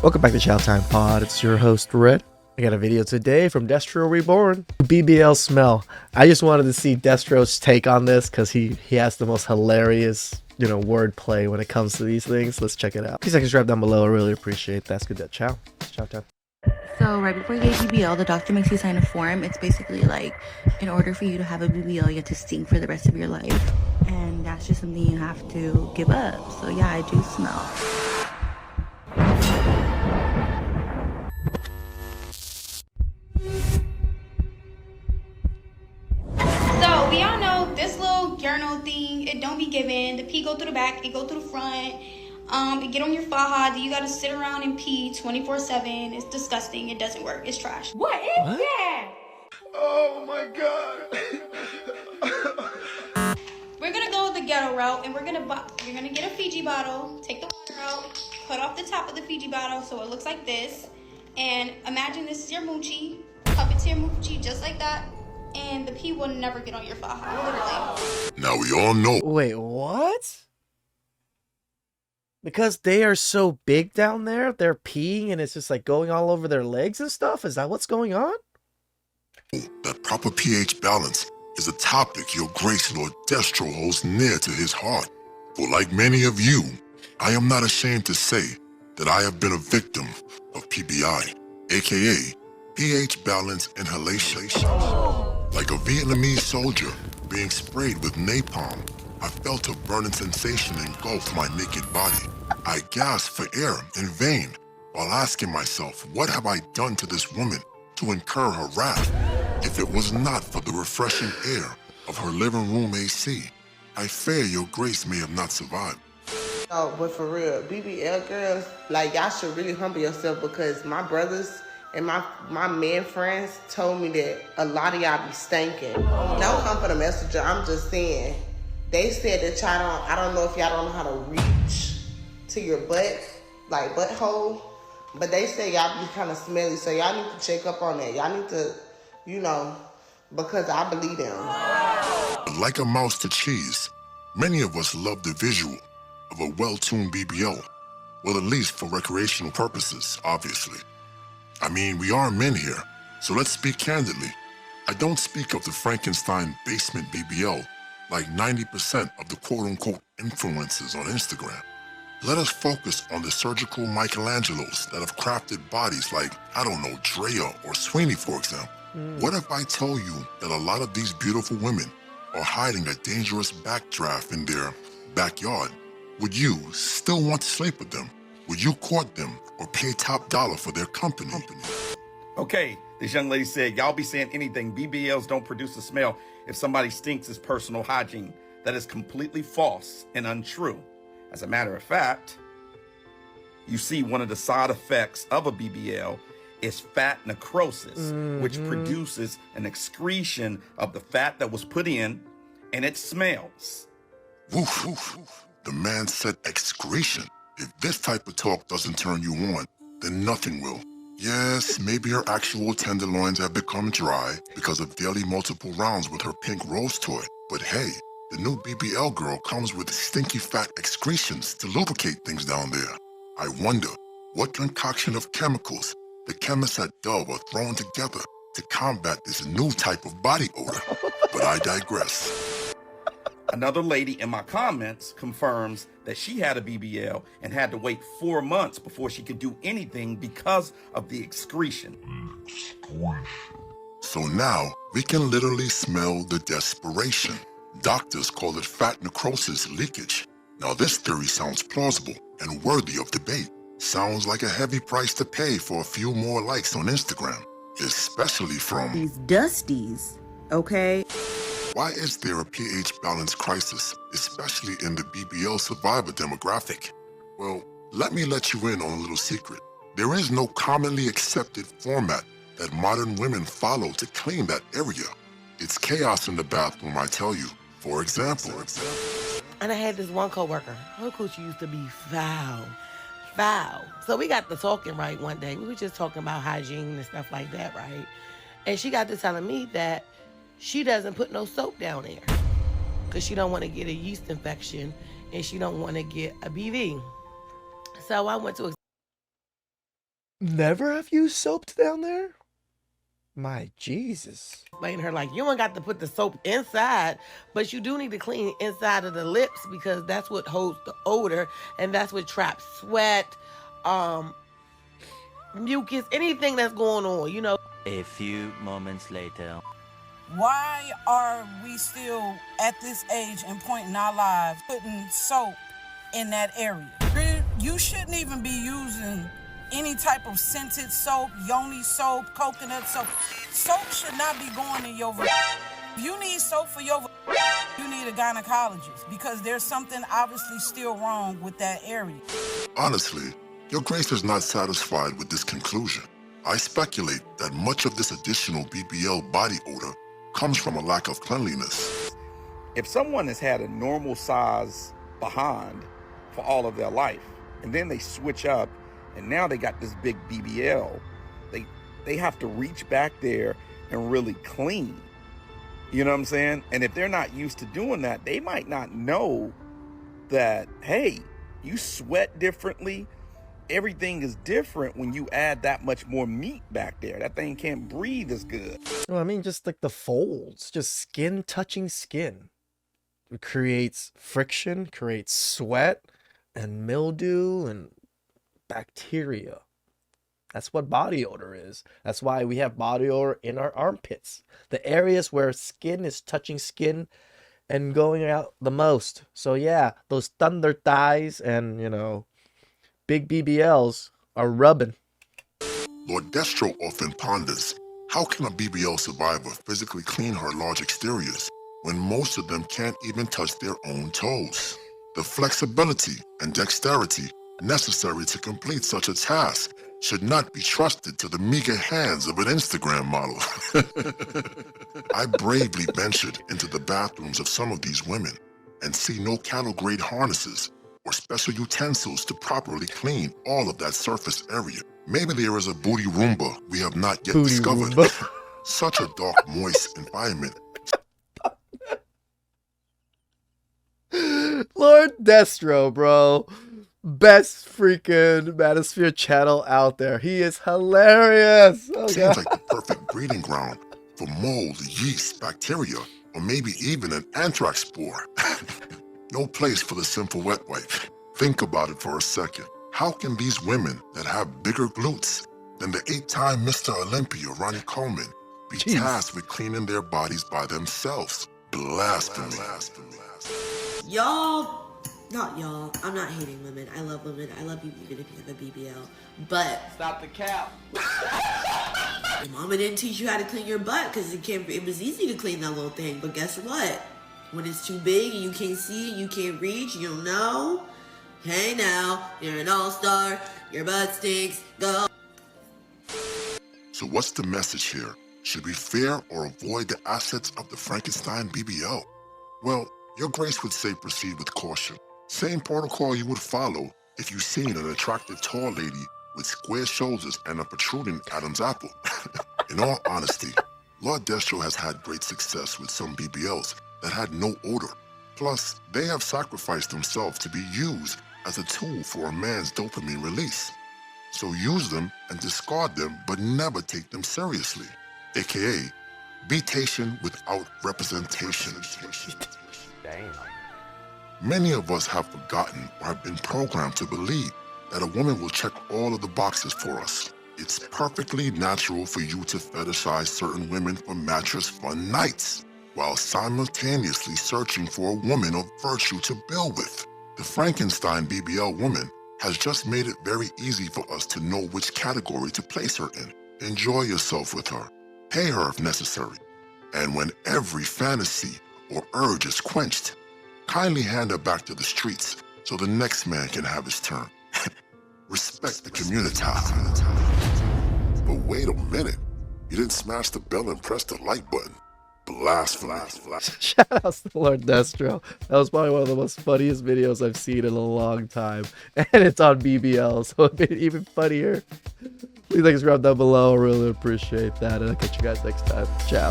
Welcome back to TheChowTimePod. It's your host, Red. I got a video today from Destro Reborn. BBL smell. I just wanted to see Destro's take on this because he has the most hilarious, wordplay when it comes to these things. Let's check it out. Please subscribe down below. I really appreciate that. That's good. Ciao. Ciao, ciao. So right before you get BBL, the doctor makes you sign a form. It's basically like, in order for you to have a BBL, you have to stink for the rest of your life. And that's just something you have to give up. So yeah, I do smell. So we all know this little urinal thing, it don't be given. The pee go through the back, it go through the front. It get on your faja. You gotta sit around and pee 24/7. It's disgusting. It doesn't work. It's trash. What is that? Oh my god. We're gonna go the ghetto route, and you're gonna get a Fiji bottle, take the water out, cut off the top of the Fiji bottle so it looks like this, and imagine this is your moochie. Cup it to your moochie just like that, and the pee will never get on your faja. Literally. Now we all know. Wait, what? Because they are so big down there, they're peeing and it's just like going all over their legs and stuff? Is that what's going on? That proper pH balance is a topic your Grace Lord Destro holds near to his heart. For like many of you, I am not ashamed to say that I have been a victim of PBI, aka pH balance inhalation. Like a Vietnamese soldier being sprayed with napalm, I felt a burning sensation engulf my naked body. I gasped for air in vain while asking myself, what have I done to this woman to incur her wrath? If it was not for the refreshing air of her living room AC, I fear your grace may have not survived. Oh, but for real, BBL girls, like y'all should really humble yourself because my brothers and my men friends told me that a lot of y'all be stinking. Don't come for the messenger, I'm just saying. They said that I don't know if y'all don't know how to reach to your butt, like butthole, but they say y'all be kind of smelly, so y'all need to check up on that. Y'all need to, because I believe them. Like a mouse to cheese, many of us love the visual of a well-tuned BBL, well, at least for recreational purposes, obviously. I mean, we are men here, so let's speak candidly. I don't speak of the Frankenstein basement BBL like 90% of the quote-unquote influencers on Instagram. Let us focus on the surgical Michelangelos that have crafted bodies like, I don't know, Drea or Sweeney, for example. What if I tell you that a lot of these beautiful women are hiding a dangerous backdraft in their backyard? Would you still want to sleep with them? Would you court them or pay top dollar for their company? Okay, this young lady said, y'all be saying anything. BBLs don't produce a smell. If somebody stinks, it's personal hygiene. That is completely false and untrue. As a matter of fact, you see one of the side effects of a BBL is fat necrosis, which produces an excretion of the fat that was put in, and it smells. Woof, woof, woof. The man said excretion. If this type of talk doesn't turn you on, then nothing will. Yes, maybe her actual tenderloins have become dry because of daily multiple rounds with her pink rose toy. But hey, the new BBL girl comes with stinky fat excretions to lubricate things down there. I wonder what concoction of chemicals the chemists at Dove are throwing together to combat this new type of body odor. But I digress. Another lady in my comments confirms that she had a BBL and had to wait 4 months before she could do anything because of the excretion. So now we can literally smell the desperation. Doctors call it fat necrosis leakage. Now this theory sounds plausible and worthy of debate. Sounds like a heavy price to pay for a few more likes on Instagram, especially from these dusties, okay? Why is there a pH balance crisis, especially in the BBL survivor demographic? Well, let me let you in on a little secret. There is no commonly accepted format that modern women follow to clean that area. It's chaos in the bathroom, I tell you. For example. And I had this one coworker. Her coochie used to be foul. So we got to talking, right, one day. We were just talking about hygiene and stuff like that, right? And she got to telling me that she doesn't put no soap down there because she don't want to get a yeast infection and she don't want to get a BV. So I went to never have used soap down there? My Jesus. Explain her like, you ain't got to put the soap inside, but you do need to clean inside of the lips because that's what holds the odor and that's what traps sweat, mucus, anything that's going on, you know. A few moments later. Why are we still at this age and point in our lives putting soap in that area? You shouldn't even be using any type of scented soap, yoni soap, coconut soap. Soap should not be going in your If you need soap for your you need a gynecologist because there's something obviously still wrong with that area. Honestly, Your Grace is not satisfied with this conclusion. I speculate that much of this additional BBL body odor comes from a lack of cleanliness. If someone has had a normal size behind for all of their life, and then they switch up, and now they got this big BBL, they have to reach back there and really clean. You know what I'm saying? And if they're not used to doing that, they might not know that, hey, you sweat differently. Everything is different when you add that much more meat back there. That thing can't breathe as good. Well, I mean, just like the folds, just skin touching skin. It creates friction, creates sweat and mildew and bacteria. That's what body odor is. That's why we have body odor in our armpits. The areas where skin is touching skin and going out the most. So yeah, those thunder thighs and, big BBLs are rubbing. Lord Destro often ponders, how can a BBL survivor physically clean her large exteriors when most of them can't even touch their own toes? The flexibility and dexterity necessary to complete such a task should not be trusted to the meager hands of an Instagram model. I bravely ventured into the bathrooms of some of these women and see no cattle-grade harnesses or special utensils to properly clean all of that surface area. Maybe there is a booty Roomba we have not yet discovered. Such a dark, moist environment. Lord Destro, bro. Best freaking Manosphere channel out there. He is hilarious. Oh, Seems like the perfect breeding ground for mold, yeast, bacteria, or maybe even an anthrax spore. No place for the simple wet wipe. Think about it for a second. How can these women that have bigger glutes than the 8-time Mr. Olympia, Ronnie Coleman, be tasked with cleaning their bodies by themselves? Blasphemy. Not y'all. I'm not hating women. I love women. I love you even if you have a BBL. But stop the cap. Your mama didn't teach you how to clean your butt because it was easy to clean that little thing. But guess what? When it's too big and you can't see it, you can't reach, you don't know. Hey now, you're an all-star. Your butt stinks. Go. So what's the message here? Should we fear or avoid the assets of the Frankenstein BBL? Well, Your Grace would say proceed with caution. Same protocol you would follow if you seen an attractive tall lady with square shoulders and a protruding Adam's apple. In all honesty, Lord Destro has had great success with some BBLs that had no odor. Plus, they have sacrificed themselves to be used as a tool for a man's dopamine release. So use them and discard them, but never take them seriously. AKA, betation without representation. Damn. Many of us have forgotten or have been programmed to believe that a woman will check all of the boxes for us. It's perfectly natural for you to fetishize certain women for mattress fun nights, while simultaneously searching for a woman of virtue to build with. The Frankenstein BBL woman has just made it very easy for us to know which category to place her in. Enjoy yourself with her. Pay her if necessary. And when every fantasy or urge is quenched, kindly hand her back to the streets so the next man can have his turn. Respect the community. But wait a minute. You didn't smash the bell and press the like button. Blasphemy. Shout out to Lord Destro. That was probably one of the most funniest videos I've seen in a long time. And it's on BBL, so it made it even funnier. Please like subscribe down below. I really appreciate that. And I'll catch you guys next time. Ciao.